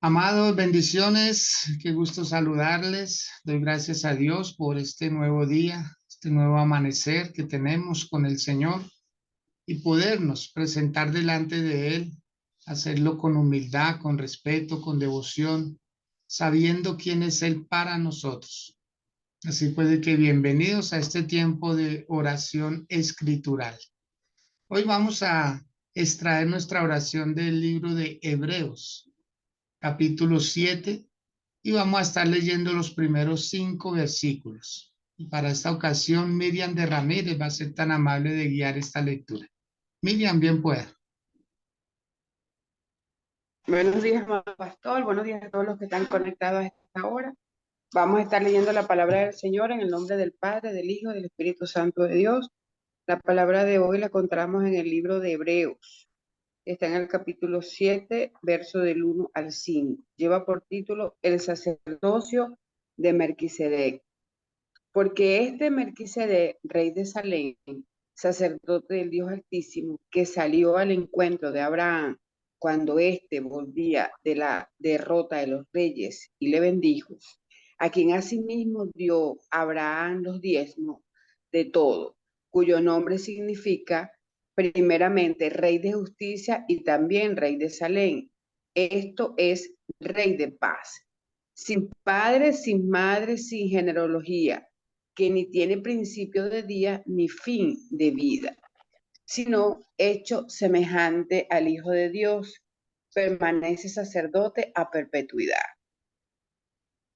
Amados, bendiciones, qué gusto saludarles. Doy gracias a Dios por este nuevo día, este nuevo amanecer que tenemos con el Señor y podernos presentar delante de Él, hacerlo con humildad, con respeto, con devoción, sabiendo quién es Él para nosotros. Así puede que bienvenidos a este tiempo de oración escritural. Hoy vamos a extraer nuestra oración del libro de Hebreos, capítulo 7. Y vamos a estar leyendo los primeros 5 versículos. Y para esta ocasión, Miriam de Ramírez va a ser tan amable de guiar esta lectura. Miriam, bien pueda. Buenos días, hermano pastor. Buenos días a todos los que están conectados a esta hora. Vamos a estar leyendo la palabra del Señor en el nombre del Padre, del Hijo y del Espíritu Santo de Dios. La palabra de hoy la encontramos en el libro de Hebreos. Está en el capítulo 7, verso del 1 al 5. Lleva por título El sacerdocio de Melquisedec. Porque este Melquisedec, rey de Salem, sacerdote del Dios Altísimo, que salió al encuentro de Abraham cuando éste volvía de la derrota de los reyes y le bendijo, a quien asimismo dio Abraham los diezmos de todo, cuyo nombre significa primeramente rey de justicia y también rey de Salem. Esto es rey de paz, sin padre, sin madre, sin genealogía, que ni tiene principio de día ni fin de vida, sino hecho semejante al Hijo de Dios, permanece sacerdote a perpetuidad.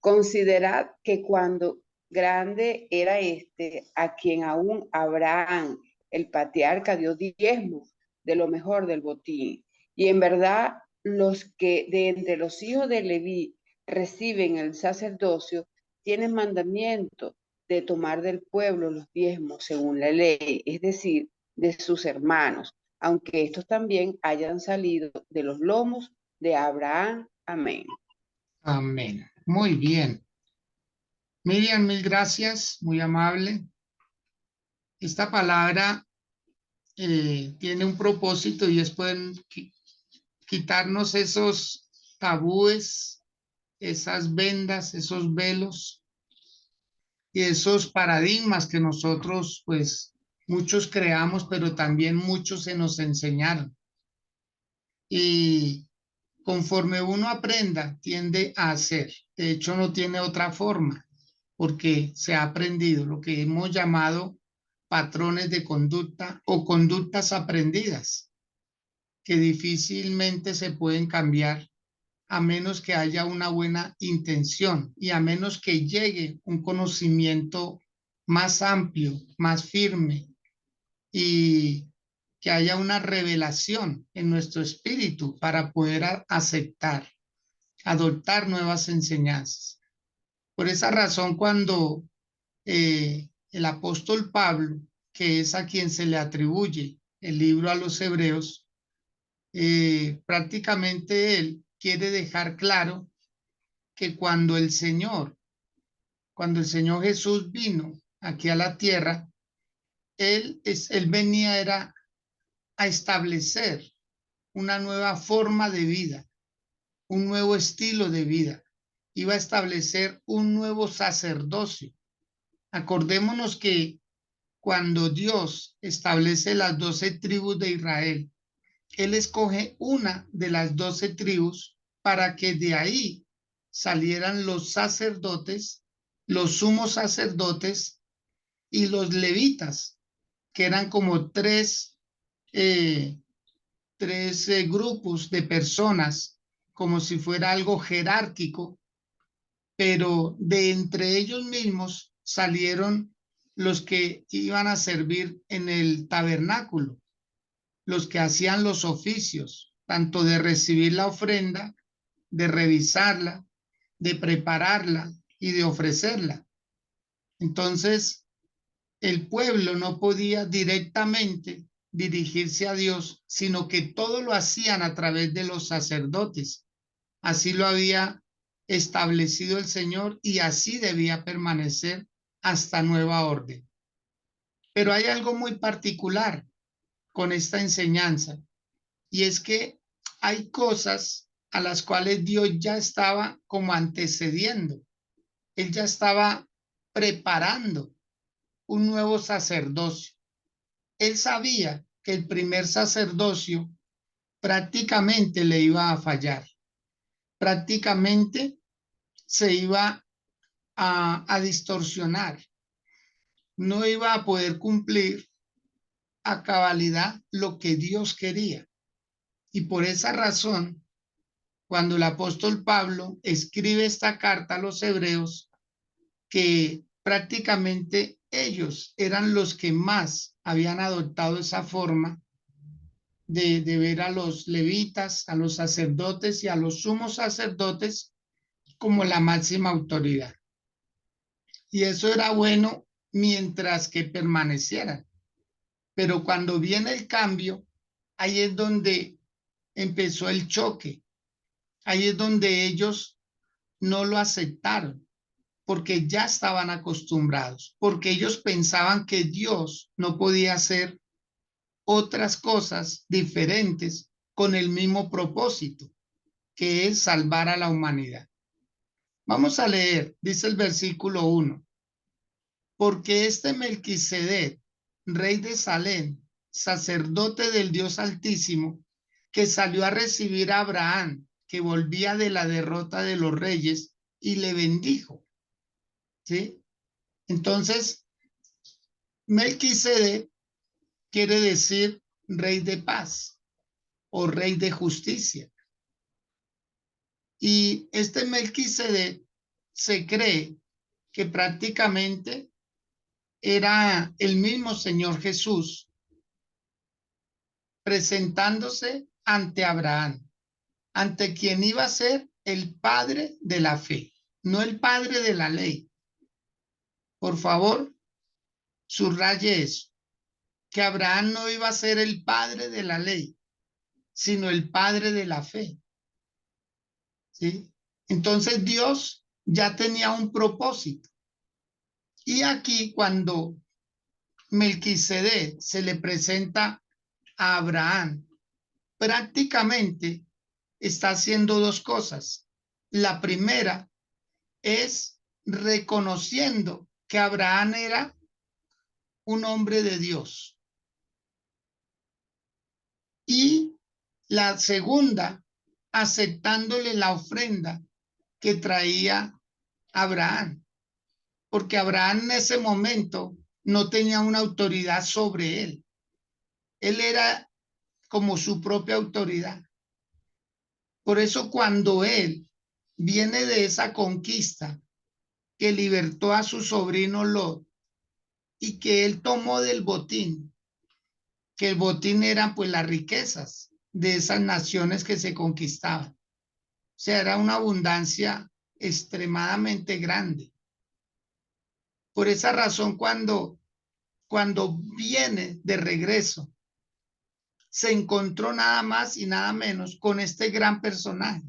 Considerad que cuando grande era este, a quien aún Abraham, el patriarca, dio diezmo de lo mejor del botín, y en verdad los que de entre los hijos de Leví reciben el sacerdocio tienen mandamiento de tomar del pueblo los diezmos según la ley, es decir, de sus hermanos, aunque estos también hayan salido de los lomos de Abraham. Amén. Amén. Muy bien. Miriam, mil gracias, muy amable. Esta palabra tiene un propósito y es poder quitarnos esos tabúes, esas vendas, esos velos y esos paradigmas que nosotros, pues, muchos creamos, pero también muchos se nos enseñaron. Y conforme uno aprenda, tiende a hacer. De hecho, no tiene otra forma, porque se ha aprendido lo que hemos llamado patrones de conducta o conductas aprendidas, que difícilmente se pueden cambiar a menos que haya una buena intención y a menos que llegue un conocimiento más amplio, más firme y que haya una revelación en nuestro espíritu para poder aceptar, adoptar nuevas enseñanzas. Por esa razón, cuando el apóstol Pablo, que es a quien se le atribuye el libro a los hebreos, prácticamente él quiere dejar claro que cuando el Señor Jesús vino aquí a la tierra, él venía era a establecer una nueva forma de vida, un nuevo estilo de vida. Iba a establecer un nuevo sacerdocio. Acordémonos que cuando Dios establece las 12 tribus de Israel, Él escoge una de las 12 tribus para que de ahí salieran los sacerdotes, los sumos sacerdotes y los levitas, que eran como tres grupos de personas, como si fuera algo jerárquico, pero de entre ellos mismos salieron los que iban a servir en el tabernáculo, los que hacían los oficios, tanto de recibir la ofrenda, de revisarla, de prepararla y de ofrecerla. Entonces, el pueblo no podía directamente dirigirse a Dios, sino que todo lo hacían a través de los sacerdotes. Así lo había establecido el Señor y así debía permanecer hasta nueva orden. Pero hay algo muy particular con esta enseñanza y es que hay cosas, a las cuales Dios ya estaba como antecediendo. Él ya estaba preparando un nuevo sacerdocio. Él sabía que el primer sacerdocio prácticamente le iba a fallar, prácticamente se iba a distorsionar, no iba a poder cumplir a cabalidad lo que Dios quería. Y por esa razón, cuando el apóstol Pablo escribe esta carta a los hebreos, que prácticamente ellos eran los que más habían adoptado esa forma de ver a los levitas, a los sacerdotes y a los sumos sacerdotes como la máxima autoridad. Y eso era bueno mientras que permanecieran. Pero cuando viene el cambio, ahí es donde empezó el choque. Ahí es donde ellos no lo aceptaron, porque ya estaban acostumbrados, porque ellos pensaban que Dios no podía hacer otras cosas diferentes con el mismo propósito, que es salvar a la humanidad. Vamos a leer, dice el versículo 1, porque este Melquisedec, rey de Salem, sacerdote del Dios Altísimo, que salió a recibir a Abraham, que volvía de la derrota de los reyes, y le bendijo. ¿Sí? Entonces, Melquisedec quiere decir rey de paz o rey de justicia. Y este Melquisedec se cree que prácticamente era el mismo Señor Jesús presentándose ante Abraham, ante quien iba a ser el padre de la fe, no el padre de la ley. Por favor, subraye eso, que Abraham no iba a ser el padre de la ley, sino el padre de la fe. ¿Sí? Entonces Dios ya tenía un propósito. Y aquí cuando Melquisedec se le presenta a Abraham, prácticamente está haciendo dos cosas. La primera es reconociendo que Abraham era un hombre de Dios. Y la segunda, aceptándole la ofrenda que traía Abraham, porque Abraham en ese momento no tenía una autoridad sobre él. Él era como su propia autoridad. Por eso cuando él viene de esa conquista que libertó a su sobrino Lot y que él tomó del botín, que el botín eran pues las riquezas de esas naciones que se conquistaban. O sea, era una abundancia extremadamente grande. Por esa razón, cuando viene de regreso, se encontró nada más y nada menos con este gran personaje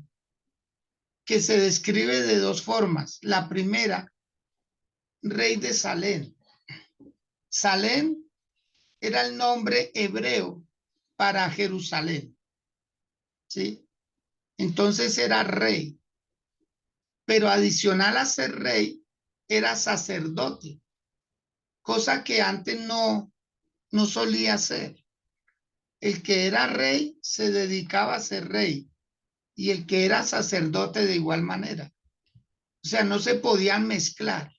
que se describe de dos formas. La primera, rey de Salem. Salem era el nombre hebreo para Jerusalén. ¿Sí? Entonces era rey, pero adicional a ser rey, era sacerdote, cosa que antes no solía hacer. El que era rey se dedicaba a ser rey y el que era sacerdote de igual manera. O sea, no se podían mezclar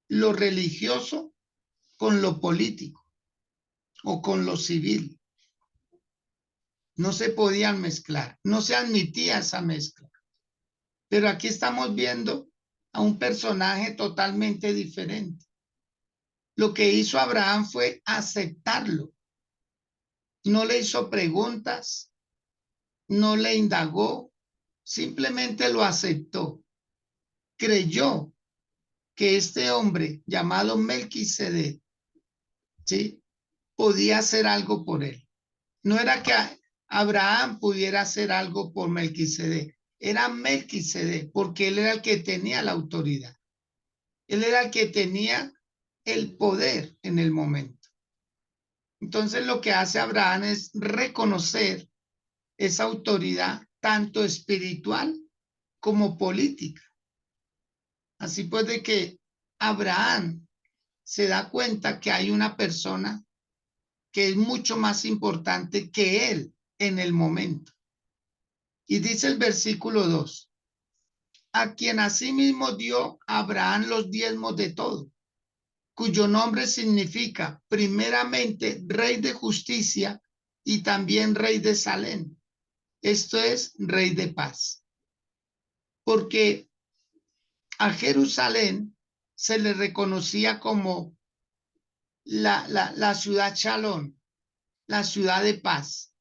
lo religioso con lo político o con lo civil. No se podían mezclar, no se admitía esa mezcla. Pero aquí estamos viendo a un personaje totalmente diferente. Lo que hizo Abraham fue aceptarlo. No le hizo preguntas, no le indagó, simplemente lo aceptó. Creyó que este hombre llamado Melquisedec, ¿sí?, podía hacer algo por él. No era que Abraham pudiera hacer algo por Melquisedec, era Melquisedec, porque él era el que tenía la autoridad. Él era el que tenía el poder en el momento. Entonces lo que hace Abraham es reconocer esa autoridad tanto espiritual como política. Así pues de que Abraham se da cuenta que hay una persona que es mucho más importante que él en el momento. Y dice el versículo 2, a quien asimismo dio Abraham los diezmos de todo, cuyo nombre significa primeramente rey de justicia y también rey de Salem. Esto es rey de paz. Porque a Jerusalén se le reconocía como la ciudad Shalom, la ciudad de paz.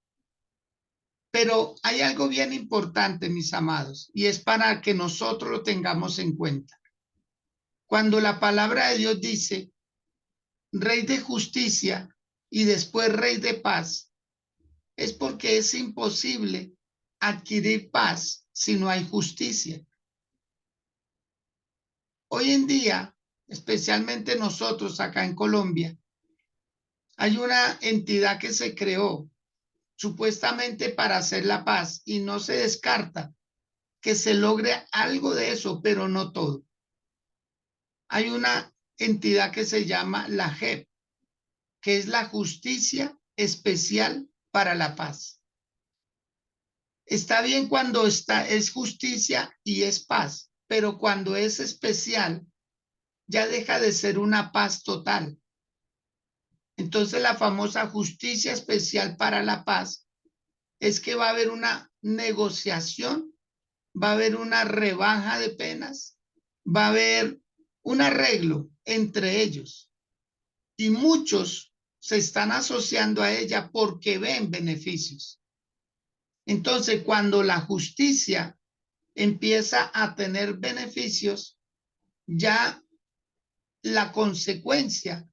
Pero hay algo bien importante, mis amados, y es para que nosotros lo tengamos en cuenta. Cuando la palabra de Dios dice rey de justicia y después rey de paz, es porque es imposible adquirir paz si no hay justicia. Hoy en día, especialmente nosotros acá en Colombia, hay una entidad que se creó supuestamente para hacer la paz y no se descarta que se logre algo de eso, pero no todo. Hay una entidad que se llama la JEP, que es la Justicia Especial para la Paz. Está bien cuando es justicia y es paz, pero cuando es especial, ya deja de ser una paz total. Entonces la famosa justicia especial para la paz es que va a haber una negociación, va a haber una rebaja de penas, va a haber un arreglo entre ellos. Y muchos se están asociando a ella porque ven beneficios. Entonces, cuando la justicia empieza a tener beneficios, ya la consecuencia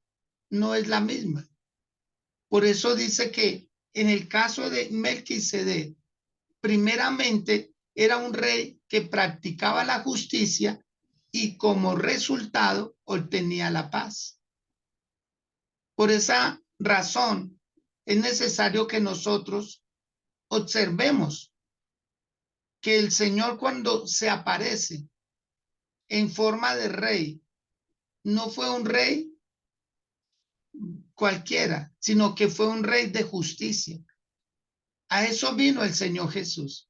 no es la misma. Por eso dice que en el caso de Melquisedec, primeramente era un rey que practicaba la justicia y como resultado obtenía la paz. Por esa razón es necesario que nosotros observemos que el Señor cuando se aparece en forma de rey, no fue un rey cualquiera, sino que fue un rey de justicia. A eso vino el Señor Jesús,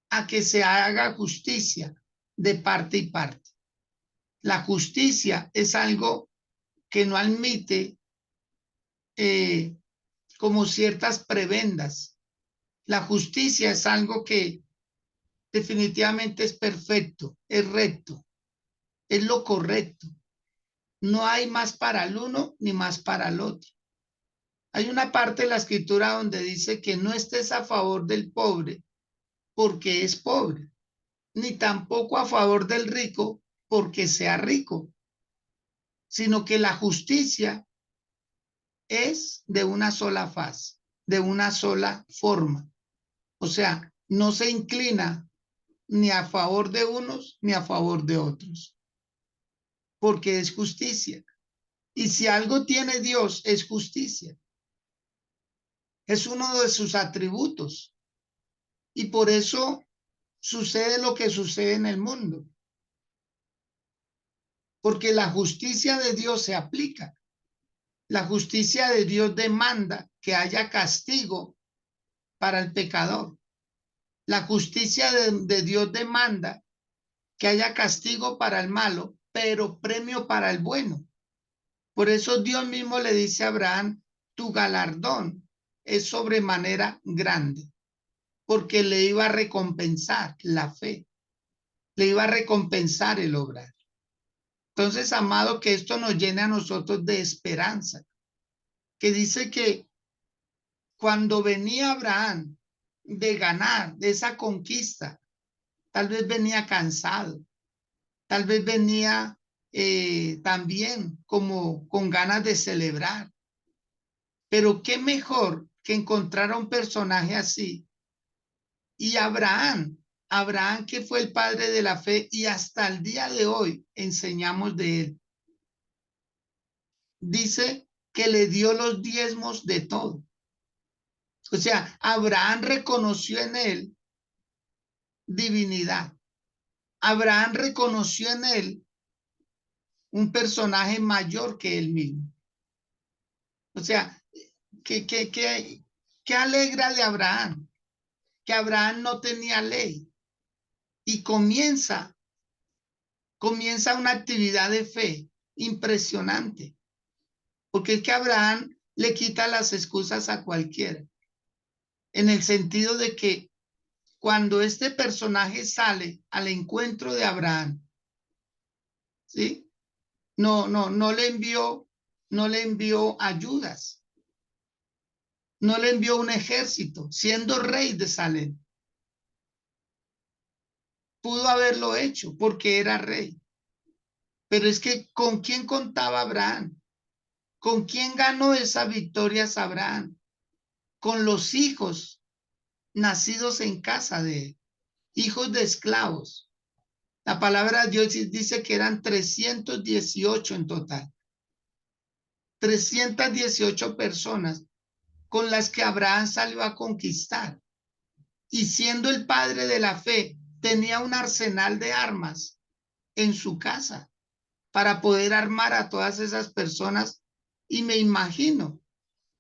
a que se haga justicia de parte y parte. La justicia es algo que no admite como ciertas prebendas. La justicia es algo que definitivamente es perfecto, es recto, es lo correcto. No hay más para el uno ni más para el otro. Hay una parte de la escritura donde dice que no estés a favor del pobre porque es pobre, ni tampoco a favor del rico porque sea rico, sino que la justicia es de una sola faz, de una sola forma. O sea, no se inclina ni a favor de unos ni a favor de otros, porque es justicia. Y si algo tiene Dios, es justicia. Es uno de sus atributos. Y por eso sucede lo que sucede en el mundo. Porque la justicia de Dios se aplica. La justicia de Dios demanda que haya castigo para el pecador. La justicia de Dios demanda que haya castigo para el malo, pero premio para el bueno. Por eso Dios mismo le dice a Abraham, tu galardón es sobremanera grande, porque le iba a recompensar la fe, le iba a recompensar el obrar. Entonces, amado, que esto nos llene a nosotros de esperanza, que dice que cuando venía Abraham de ganar, de esa conquista, tal vez venía cansado, tal vez venía también como con ganas de celebrar. Pero qué mejor que encontrar a un personaje así. Y Abraham que fue el padre de la fe y hasta el día de hoy enseñamos de él. Dice que le dio los diezmos de todo. O sea, Abraham reconoció en él divinidad. Abraham reconoció en él un personaje mayor que él mismo. O sea, ¿qué alegra de Abraham? Que Abraham no tenía ley y comienza una actividad de fe impresionante, porque es que Abraham le quita las excusas a cualquiera, en el sentido de que cuando este personaje sale al encuentro de Abraham, ¿sí? No le envió ayudas, no le envió un ejército, siendo rey de Salem. Pudo haberlo hecho porque era rey. Pero es que ¿con quién contaba Abraham? ¿Con quién ganó esa victoria Abraham? Con los hijos nacidos en casa de él, hijos de esclavos. La palabra de Dios dice que eran 318 en total. 318 personas con las que Abraham salió a conquistar. Y siendo el padre de la fe, tenía un arsenal de armas en su casa para poder armar a todas esas personas. Y me imagino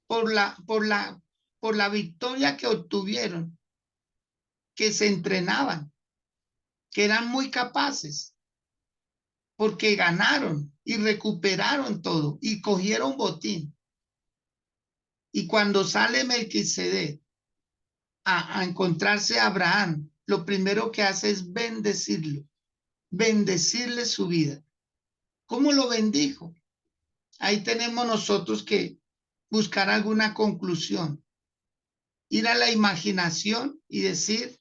por la victoria que obtuvieron, que se entrenaban, que eran muy capaces, porque ganaron y recuperaron todo y cogieron botín. Y cuando sale Melquisedec a encontrarse a Abraham, lo primero que hace es bendecirlo, bendecirle su vida. ¿Cómo lo bendijo? Ahí tenemos nosotros que buscar alguna conclusión, ir a la imaginación y decir,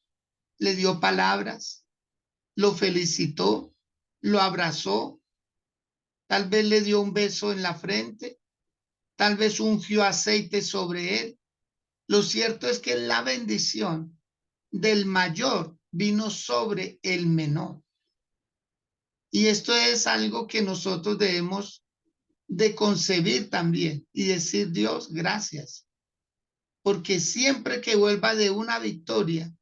le dio palabras, lo felicitó, lo abrazó, tal vez le dio un beso en la frente, tal vez ungió aceite sobre él. Lo cierto es que la bendición del mayor vino sobre el menor. Y esto es algo que nosotros debemos de concebir también y decir, Dios, gracias, porque siempre que vuelva de una victoria,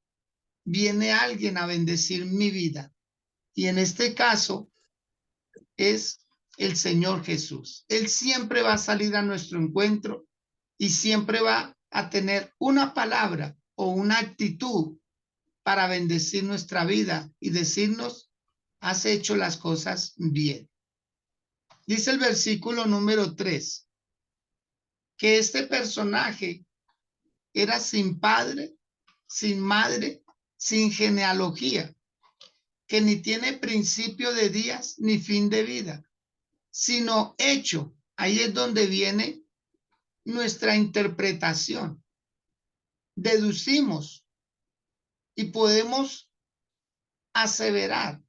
viene alguien a bendecir mi vida. Y en este caso es el Señor Jesús. Él siempre va a salir a nuestro encuentro y siempre va a tener una palabra o una actitud para bendecir nuestra vida y decirnos, has hecho las cosas bien. Dice el versículo número 3, que este personaje era sin padre, sin madre, sin genealogía, que ni tiene principio de días ni fin de vida, sino hecho. Ahí es donde viene nuestra interpretación. Deducimos y podemos aseverar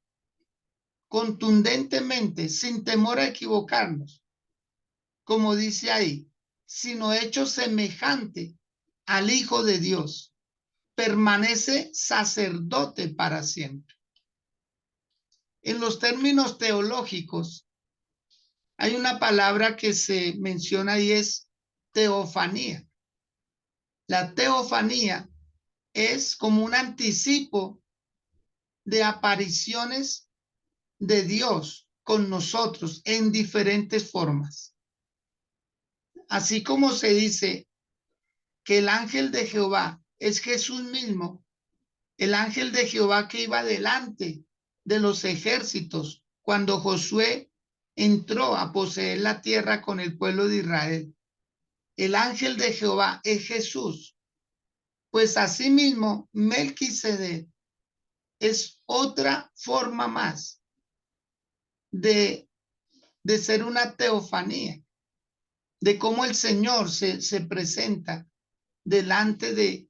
contundentemente, sin temor a equivocarnos, como dice ahí, sino hecho semejante al Hijo de Dios, permanece sacerdote para siempre. En los términos teológicos, hay una palabra que se menciona y es teofanía. La teofanía es como un anticipo de apariciones de Dios con nosotros en diferentes formas. Así como se dice que el ángel de Jehová es Jesús mismo, el ángel de Jehová que iba delante de los ejércitos cuando Josué entró a poseer la tierra con el pueblo de Israel. El ángel de Jehová es Jesús. Pues asimismo, Melquisedec es otra forma más de ser una teofanía, de cómo el Señor se presenta delante de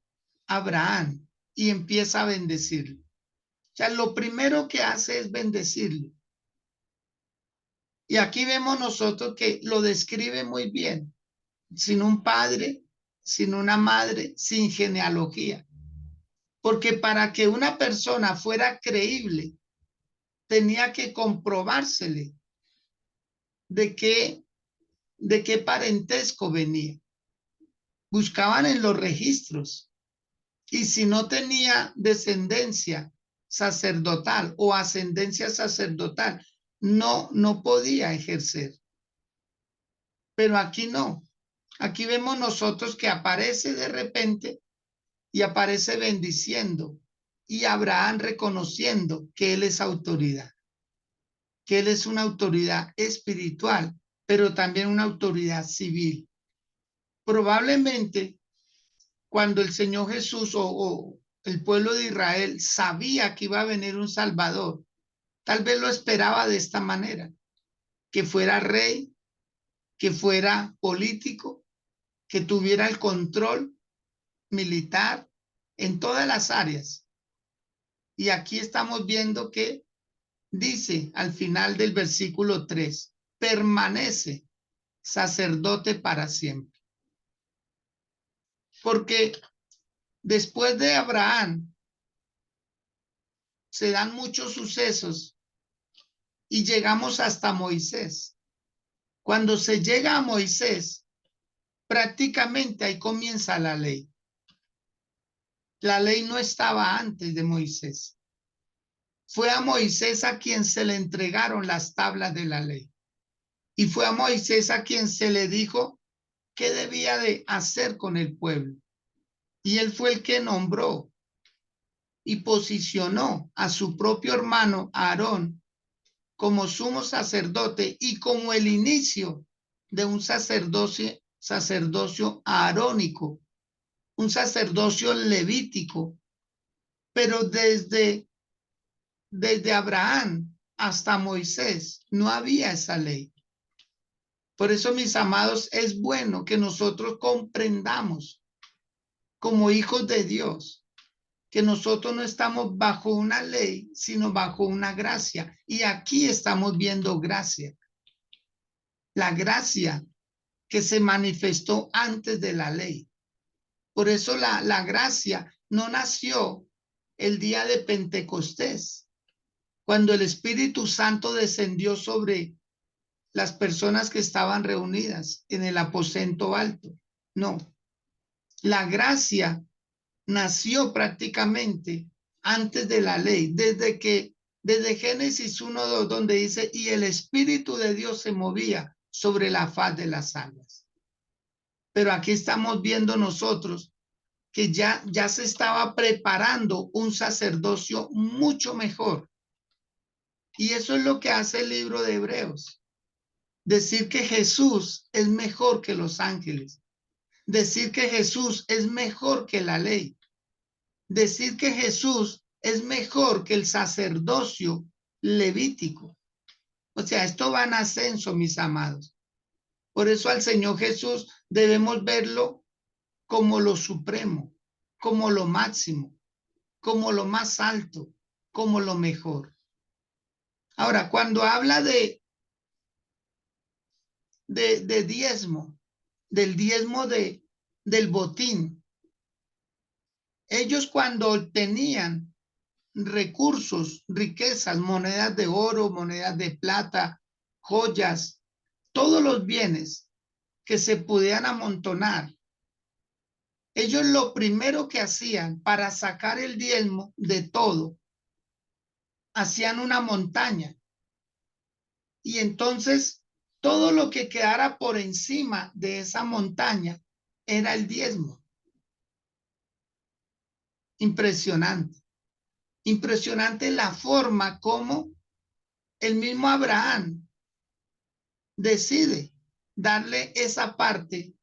Abraham y empieza a bendecirlo. O sea, lo primero que hace es bendecirlo. Y aquí vemos nosotros que lo describe muy bien, sin un padre, sin una madre, sin genealogía. Porque para que una persona fuera creíble, tenía que comprobársele de qué parentesco venía. Buscaban en los registros y si no tenía descendencia sacerdotal o ascendencia sacerdotal. No podía ejercer. Pero aquí no. Aquí vemos nosotros que aparece de repente y aparece bendiciendo y Abraham reconociendo que él es autoridad, que él es una autoridad espiritual, pero también una autoridad civil. Probablemente cuando el Señor Jesús o el pueblo de Israel sabía que iba a venir un Salvador, tal vez lo esperaba de esta manera, que fuera rey, que fuera político, que tuviera el control militar en todas las áreas. Y aquí estamos viendo que dice al final del versículo 3, permanece sacerdote para siempre. Porque después de Abraham se dan muchos sucesos y llegamos hasta Moisés. Cuando se llega a Moisés, prácticamente ahí comienza la ley. La ley no estaba antes de Moisés. Fue a Moisés a quien se le entregaron las tablas de la ley. Y fue a Moisés a quien se le dijo qué debía de hacer con el pueblo. Y él fue el que nombró y posicionó a su propio hermano Aarón como sumo sacerdote y como el inicio de un sacerdocio arónico, un sacerdocio levítico, pero desde Abraham hasta Moisés no había esa ley. Por eso, mis amados, es bueno que nosotros comprendamos como hijos de Dios que nosotros no estamos bajo una ley, sino bajo una gracia. Y aquí estamos viendo gracia. La gracia que se manifestó antes de la ley. Por eso la gracia no nació el día de Pentecostés, cuando el Espíritu Santo descendió sobre las personas que estaban reunidas en el aposento alto. No, la gracia nació prácticamente antes de la ley, desde Génesis 1:2, donde dice, y el Espíritu de Dios se movía sobre la faz de las aguas. Pero aquí estamos viendo nosotros que ya se estaba preparando un sacerdocio mucho mejor. Y eso es lo que hace el libro de Hebreos. Decir que Jesús es mejor que los ángeles. Decir que Jesús es mejor que la ley. Decir que Jesús es mejor que el sacerdocio levítico. O sea, esto va en ascenso, mis amados. Por eso al Señor Jesús debemos verlo como lo supremo, como lo máximo, como lo más alto, como lo mejor. Ahora, cuando habla de diezmo, del diezmo del botín, ellos cuando tenían recursos, riquezas, monedas de oro, monedas de plata, joyas, todos los bienes que se pudieran amontonar, ellos lo primero que hacían para sacar el diezmo de todo, hacían una montaña. Y entonces todo lo que quedara por encima de esa montaña era el diezmo. Impresionante. Impresionante la forma como el mismo Abraham decide darle esa parte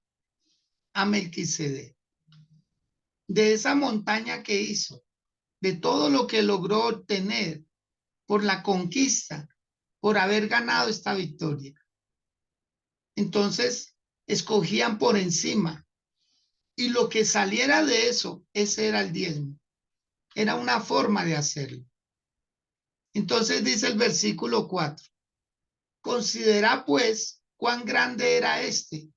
a Melquisedec. De esa montaña que hizo, de todo lo que logró obtener por la conquista, por haber ganado esta victoria. Entonces, escogían por encima. Y lo que saliera de eso, ese era el diezmo. Era una forma de hacerlo. Entonces dice el versículo 4. Considera pues cuán grande era este,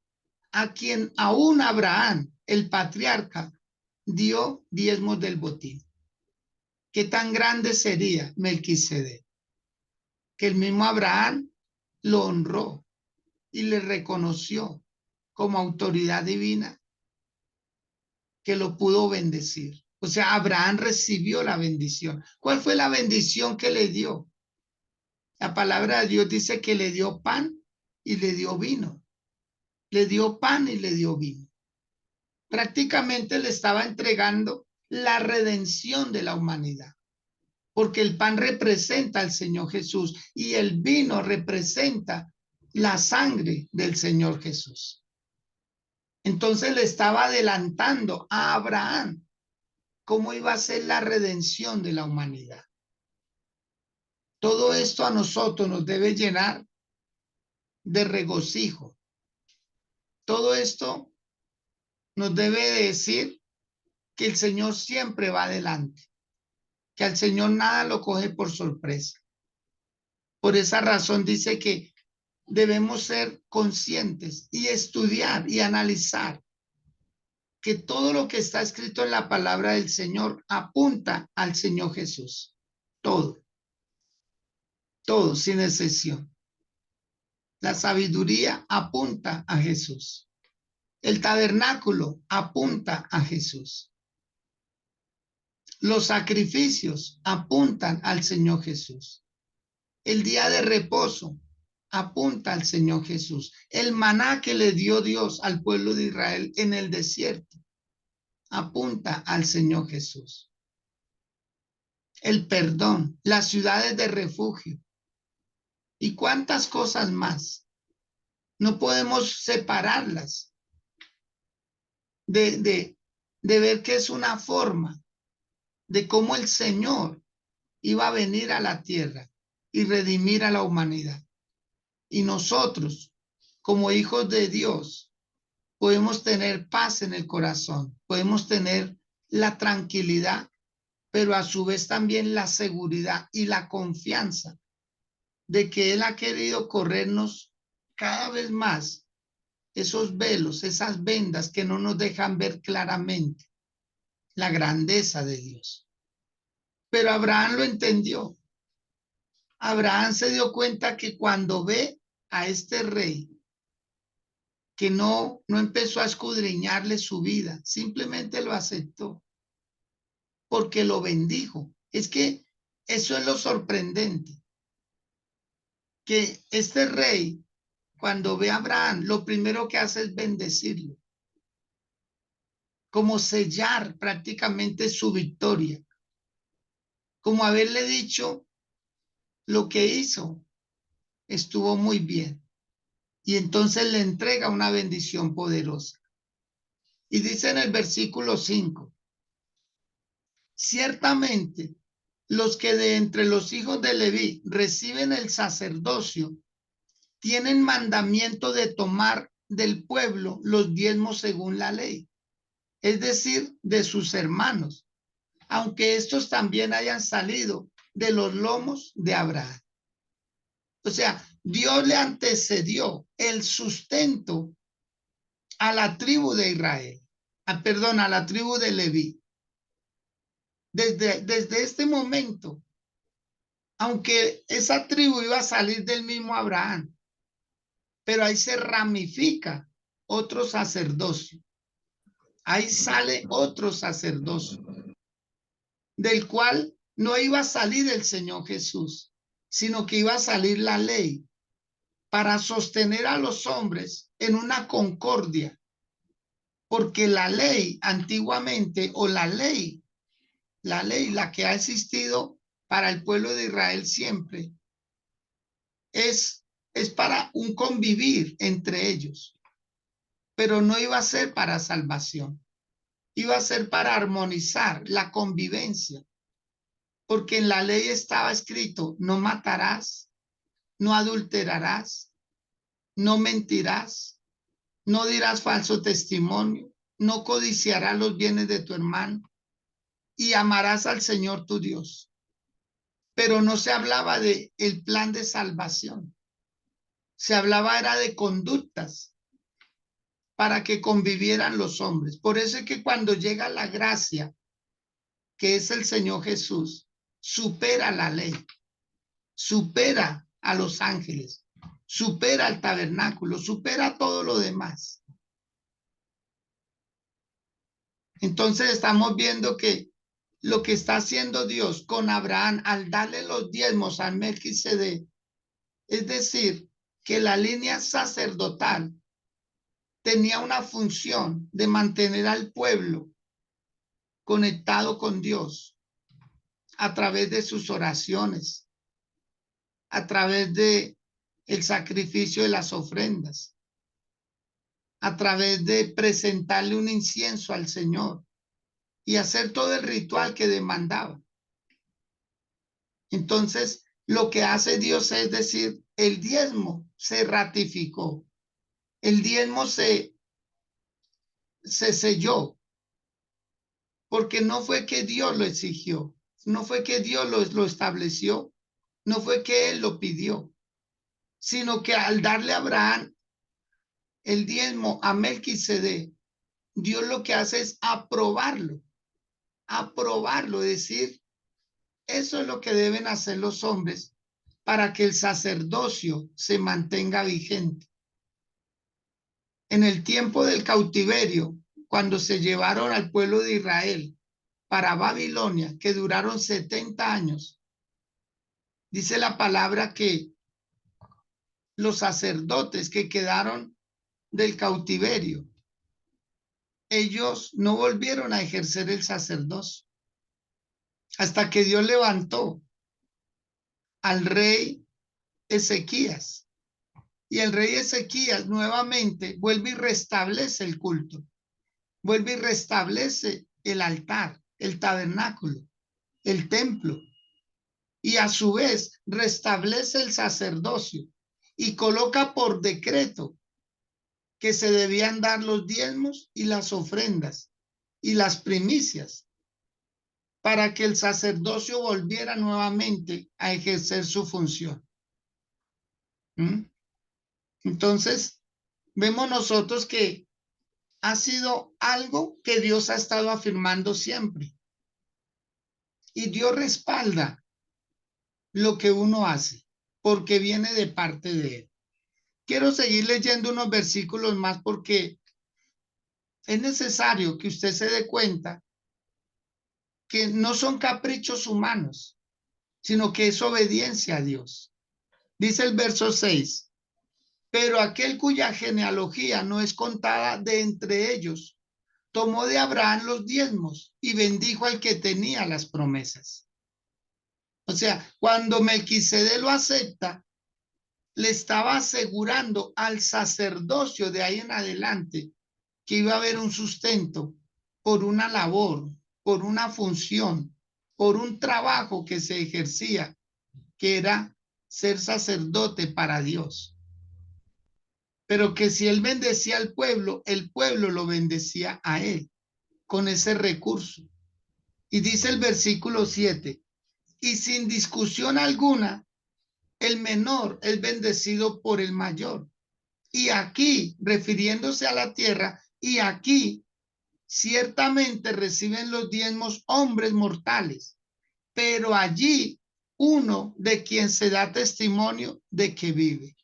a quien aún Abraham, el patriarca, dio diezmos del botín. ¿Qué tan grande sería Melquisedec? Que el mismo Abraham lo honró y le reconoció como autoridad divina, que lo pudo bendecir. O sea, Abraham recibió la bendición. ¿Cuál fue la bendición que le dio? La palabra de Dios dice que le dio pan y le dio vino. Le dio pan y le dio vino. Prácticamente le estaba entregando la redención de la humanidad, porque el pan representa al Señor Jesús y el vino representa la sangre del Señor Jesús. Entonces le estaba adelantando a Abraham cómo iba a ser la redención de la humanidad. Todo esto a nosotros nos debe llenar de regocijo. Todo esto nos debe decir que el Señor siempre va adelante, que al Señor nada lo coge por sorpresa. Por esa razón dice que debemos ser conscientes y estudiar y analizar que todo lo que está escrito en la palabra del Señor apunta al Señor Jesús. Todo, todo, sin excepción. La sabiduría apunta a Jesús. El tabernáculo apunta a Jesús. Los sacrificios apuntan al Señor Jesús. El día de reposo apunta al Señor Jesús. El maná que le dio Dios al pueblo de Israel en el desierto apunta al Señor Jesús. El perdón, las ciudades de refugio y cuántas cosas más. No podemos separarlas de ver que es una forma de cómo el Señor iba a venir a la tierra y redimir a la humanidad. Y nosotros, como hijos de Dios, podemos tener paz en el corazón, podemos tener la tranquilidad, pero a su vez también la seguridad y la confianza de que Él ha querido corrernos cada vez más esos velos, esas vendas que no nos dejan ver claramente la grandeza de Dios. Pero Abraham lo entendió. Abraham se dio cuenta que cuando ve a este rey que no empezó a escudriñarle su vida, simplemente lo aceptó porque lo bendijo. Es que eso es lo sorprendente, que este rey, cuando ve a Abraham, lo primero que hace es bendecirlo, como sellar prácticamente su victoria, como haberle dicho lo que hizo estuvo muy bien. Y entonces le entrega una bendición poderosa. Y dice en el versículo 5, ciertamente los que de entre los hijos de Leví reciben el sacerdocio tienen mandamiento de tomar del pueblo los diezmos según la ley, es decir, de sus hermanos, aunque estos también hayan salido de los lomos de Abraham. O sea, Dios le antecedió el sustento a la tribu de Israel, a la tribu de Leví. Desde este momento, aunque esa tribu iba a salir del mismo Abraham, pero ahí se ramifica otro sacerdocio. Ahí sale otro sacerdocio, del cual no iba a salir el Señor Jesús, sino que iba a salir la ley para sostener a los hombres en una concordia, porque la ley antiguamente, o la que ha existido para el pueblo de Israel siempre, es para un convivir entre ellos, pero no iba a ser para salvación, iba a ser para armonizar la convivencia, porque en la ley estaba escrito: no matarás, no adulterarás, no mentirás, no dirás falso testimonio, no codiciarás los bienes de tu hermano y amarás al Señor tu Dios. Pero no se hablaba de el plan de salvación, se hablaba era de conductas para que convivieran los hombres. Por eso es que cuando llega la gracia, que es el Señor Jesús, supera la ley, supera a los ángeles, supera el tabernáculo, supera todo lo demás. Entonces estamos viendo que lo que está haciendo Dios con Abraham al darle los diezmos a Melquisedec, es decir, que la línea sacerdotal tenía una función de mantener al pueblo conectado con Dios a través de sus oraciones, a través de el sacrificio de las ofrendas, a través de presentarle un incienso al Señor y hacer todo el ritual que demandaba. Entonces, lo que hace Dios es decir, el diezmo se ratificó, el diezmo se selló, porque no fue que Dios lo exigió, no fue que Dios lo estableció, no fue que Él lo pidió, sino que al darle a Abraham el diezmo a Melquisedec, Dios lo que hace es aprobarlo, decir, eso es lo que deben hacer los hombres para que el sacerdocio se mantenga vigente. En el tiempo del cautiverio, cuando se llevaron al pueblo de Israel para Babilonia, que duraron 70 años, dice la palabra que los sacerdotes que quedaron del cautiverio, ellos no volvieron a ejercer el sacerdocio hasta que Dios levantó al rey Ezequías. Y el rey Ezequías nuevamente vuelve y restablece el culto, vuelve y restablece el altar, el tabernáculo, el templo, y a su vez restablece el sacerdocio y coloca por decreto que se debían dar los diezmos y las ofrendas y las primicias para que el sacerdocio volviera nuevamente a ejercer su función. Entonces, vemos nosotros que ha sido algo que Dios ha estado afirmando siempre. Y Dios respalda lo que uno hace, porque viene de parte de Él. Quiero seguir leyendo unos versículos más porque es necesario que usted se dé cuenta que no son caprichos humanos, sino que es obediencia a Dios. Dice el verso 6, pero aquel cuya genealogía no es contada de entre ellos, tomó de Abraham los diezmos y bendijo al que tenía las promesas. O sea, cuando Melquisedec lo acepta, le estaba asegurando al sacerdocio de ahí en adelante que iba a haber un sustento por una labor, por una función, por un trabajo que se ejercía, que era ser sacerdote para Dios. Pero que si él bendecía al pueblo, el pueblo lo bendecía a él con ese recurso. Y dice el versículo 7, y sin discusión alguna, el menor es bendecido por el mayor. Y aquí, refiriéndose a la tierra, y aquí ciertamente reciben los diezmos hombres mortales, pero allí uno de quien se da testimonio de que vive.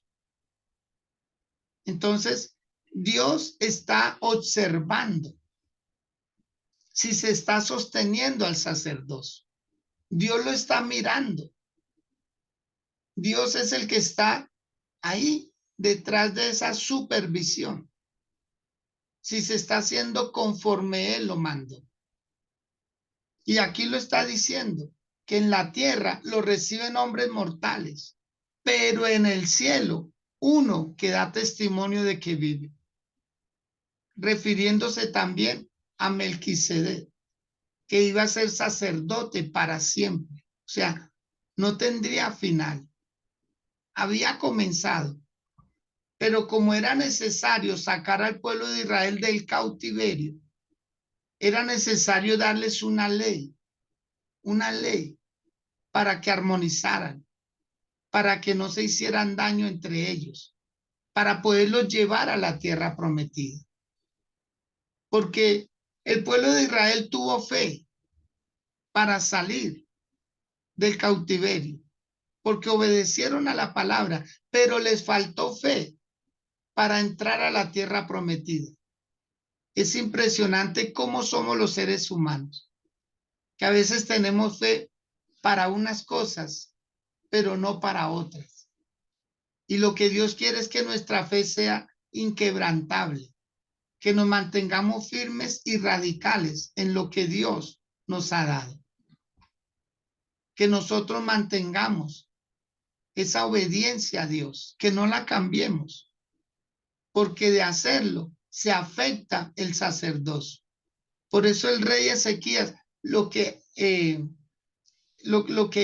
Entonces, Dios está observando si se está sosteniendo al sacerdocio. Dios lo está mirando. Dios es el que está ahí detrás de esa supervisión. Si se está haciendo conforme Él lo mandó. Y aquí lo está diciendo, que en la tierra lo reciben hombres mortales, pero en el cielo uno que da testimonio de que vive. Refiriéndose también a Melquisedec, que iba a ser sacerdote para siempre. O sea, no tendría final. Había comenzado, pero como era necesario sacar al pueblo de Israel del cautiverio, era necesario darles una ley para que armonizaran, para que no se hicieran daño entre ellos, para poderlos llevar a la tierra prometida. Porque el pueblo de Israel tuvo fe para salir del cautiverio, porque obedecieron a la palabra, pero les faltó fe para entrar a la tierra prometida. Es impresionante cómo somos los seres humanos. que a veces tenemos fe para unas cosas, pero no para otras. Y lo que Dios quiere es que nuestra fe sea inquebrantable, que nos mantengamos firmes y radicales en lo que Dios nos ha dado, que nosotros mantengamos esa obediencia a Dios, que no la cambiemos, porque de hacerlo se afecta el sacerdocio. Por eso el rey Ezequías lo que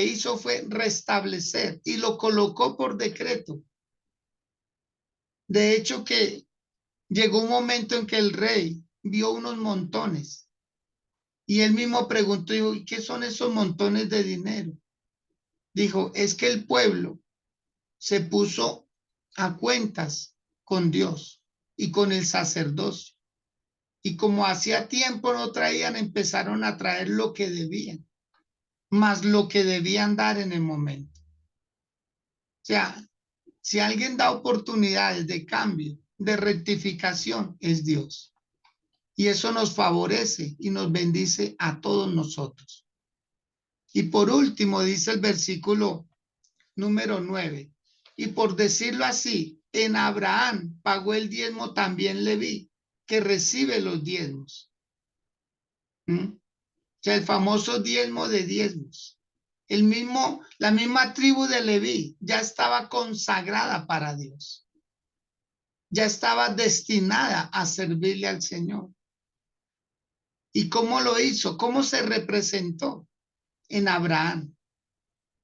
hizo fue restablecer y lo colocó por decreto. De hecho que llegó un momento en que el rey vio unos montones y él mismo preguntó, dijo, ¿y qué son esos montones de dinero? Dijo, es que el pueblo se puso a cuentas con Dios y con el sacerdocio. Y como hacía tiempo no traían, empezaron a traer lo que debían, más lo que debían dar en el momento. O sea, si alguien da oportunidades de cambio, de rectificación, es Dios. Y eso nos favorece y nos bendice a todos nosotros. Y por último, dice el versículo número 9, y por decirlo así, en Abraham pagó el diezmo también Leví, que recibe los diezmos. O sea, el famoso diezmo de diezmos. La misma tribu de Leví ya estaba consagrada para Dios. Ya estaba destinada a servirle al Señor. ¿Y cómo lo hizo? ¿Cómo se representó? En Abraham.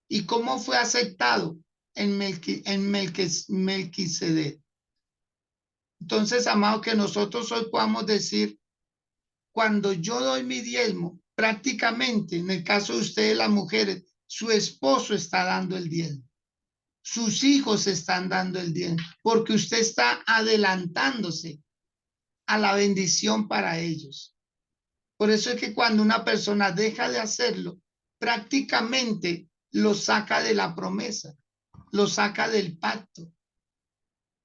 ¿Y cómo fue aceptado? En Melquisedec. Entonces, amado, que nosotros hoy podamos decir, cuando yo doy mi diezmo, prácticamente, en el caso de ustedes, las mujeres, su esposo está dando el diezmo. Sus hijos están dando el diezmo, porque usted está adelantándose a la bendición para ellos. Por eso es que cuando una persona deja de hacerlo, prácticamente lo saca de la promesa, lo saca del pacto.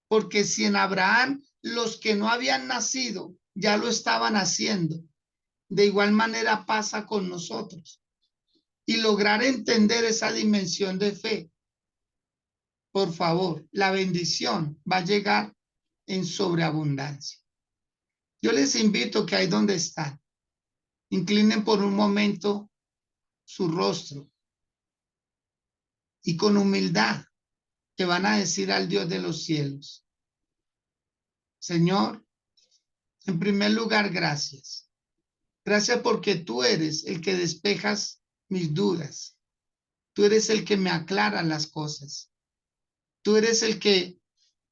Porque si en Abraham los que no habían nacido ya lo estaban haciendo, de igual manera pasa con nosotros. Y lograr entender esa dimensión de fe, por favor, la bendición va a llegar en sobreabundancia. Yo les invito que ahí donde están, inclinen por un momento su rostro y con humildad te van a decir al Dios de los cielos, Señor, en primer lugar, gracias. Gracias porque tú eres el que despejas mis dudas. Tú eres el que me aclara las cosas. Tú eres el que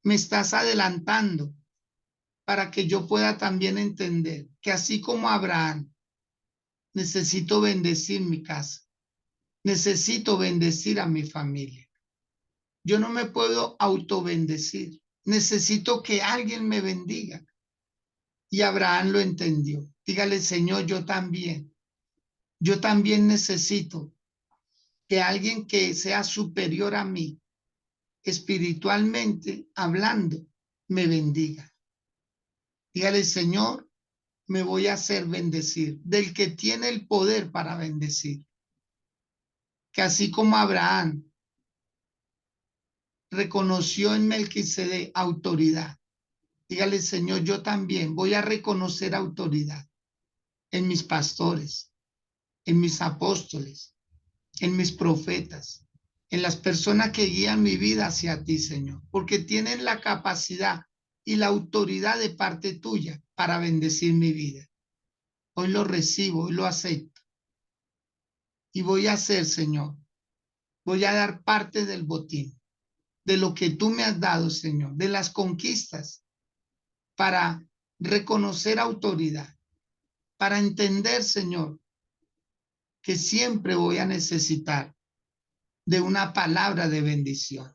me estás adelantando para que yo pueda también entender que así como Abraham, necesito bendecir mi casa. Necesito bendecir a mi familia. Yo no me puedo autobendecir. Necesito que alguien me bendiga. Y Abraham lo entendió. Dígale, Señor, yo también necesito que alguien que sea superior a mí, espiritualmente hablando, me bendiga. Dígale, Señor, me voy a hacer bendecir, del que tiene el poder para bendecir. Que así como Abraham reconoció en Melquisedec autoridad, dígale, Señor, yo también voy a reconocer autoridad en mis pastores, en mis apóstoles, en mis profetas, en las personas que guían mi vida hacia ti, Señor, porque tienen la capacidad y la autoridad de parte tuya para bendecir mi vida. Hoy lo recibo, hoy lo acepto. Y voy a hacer, Señor, voy a dar parte del botín, de lo que tú me has dado, Señor, de las conquistas, para reconocer autoridad, para entender, Señor, que siempre voy a necesitar de una palabra de bendición.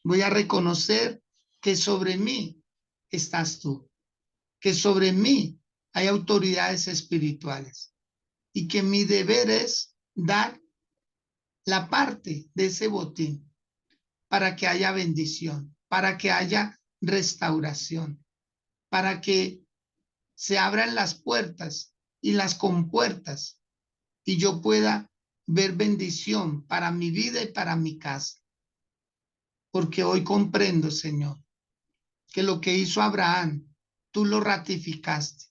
Voy a reconocer que sobre mí estás tú, que sobre mí hay autoridades espirituales y que mi deber es dar la parte de ese botín para que haya bendición, para que haya restauración, para que se abran las puertas y las compuertas y yo pueda ver bendición para mi vida y para mi casa. Porque hoy comprendo, Señor, que lo que hizo Abraham, tú lo ratificaste,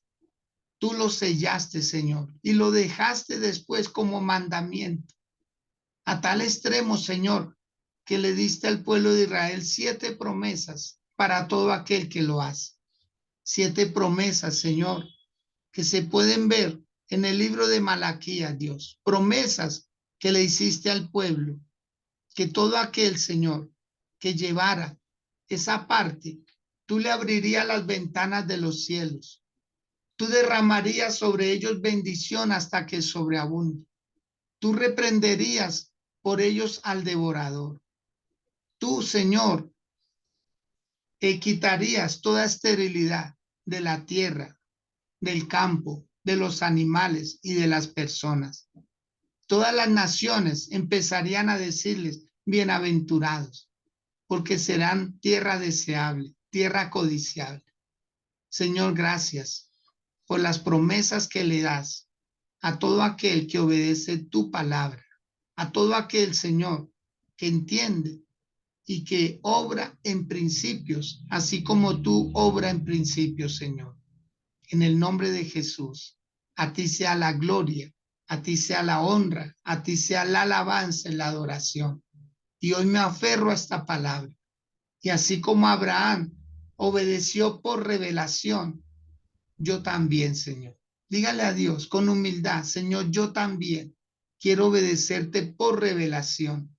tú lo sellaste, Señor, y lo dejaste después como mandamiento. A tal extremo, Señor, que le diste al pueblo de Israel 7 promesas para todo aquel que lo hace. 7 promesas, Señor, que se pueden ver en el libro de Malaquías, Dios. Promesas que le hiciste al pueblo, que todo aquel, Señor, que llevara esa parte, tú le abrirías las ventanas de los cielos. Tú derramarías sobre ellos bendición hasta que sobreabunde. Tú reprenderías por ellos al devorador. Tú, Señor, quitarías toda esterilidad de la tierra, del campo, de los animales y de las personas. Todas las naciones empezarían a decirles, bienaventurados, porque serán tierra deseable, tierra codiciable. Señor, gracias por las promesas que le das a todo aquel que obedece tu palabra, a todo aquel, Señor, que entiende y que obra en principios, así como tú obra en principios, Señor. En el nombre de Jesús, a ti sea la gloria, a ti sea la honra, a ti sea la alabanza y la adoración. Y hoy me aferro a esta palabra. Y así como Abraham obedeció por revelación, yo también, Señor. Dígale a Dios con humildad, Señor, yo también quiero obedecerte por revelación,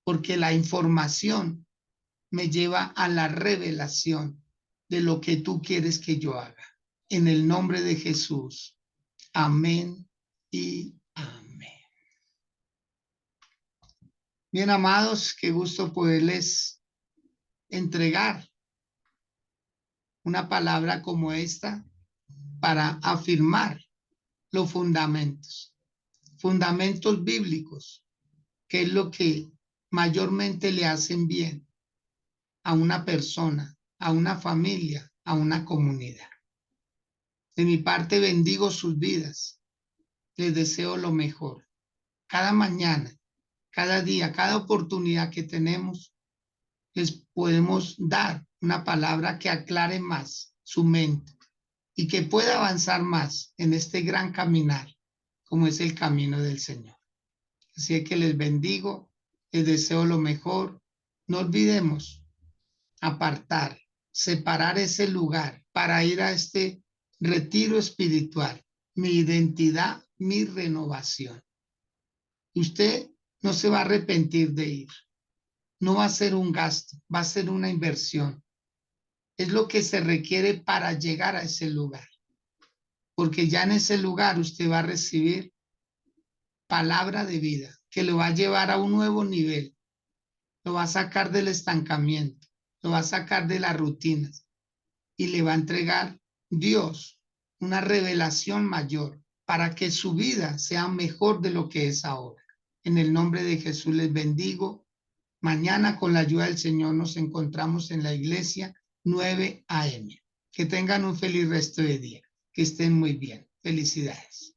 porque la información me lleva a la revelación de lo que tú quieres que yo haga. En el nombre de Jesús. Amén y amén. Bien, amados, qué gusto poderles entregar una palabra como esta para afirmar los fundamentos bíblicos, que es lo que mayormente le hacen bien a una persona, a una familia, a una comunidad. De mi parte bendigo sus vidas, les deseo lo mejor. Cada mañana, cada día, cada oportunidad que tenemos, les podemos dar una palabra que aclare más su mente y que pueda avanzar más en este gran caminar, como es el camino del Señor. Así que les bendigo, les deseo lo mejor. No olvidemos apartar, separar ese lugar para ir a este retiro espiritual. Mi identidad, mi renovación. Usted no se va a arrepentir de ir. No va a ser un gasto, va a ser una inversión. Es lo que se requiere para llegar a ese lugar. Porque ya en ese lugar usted va a recibir palabra de vida que lo va a llevar a un nuevo nivel. Lo va a sacar del estancamiento, lo va a sacar de las rutinas y le va a entregar Dios una revelación mayor para que su vida sea mejor de lo que es ahora. En el nombre de Jesús les bendigo. Mañana con la ayuda del Señor nos encontramos en la iglesia 9 a.m. Que tengan un feliz resto de día. Que estén muy bien. Felicidades.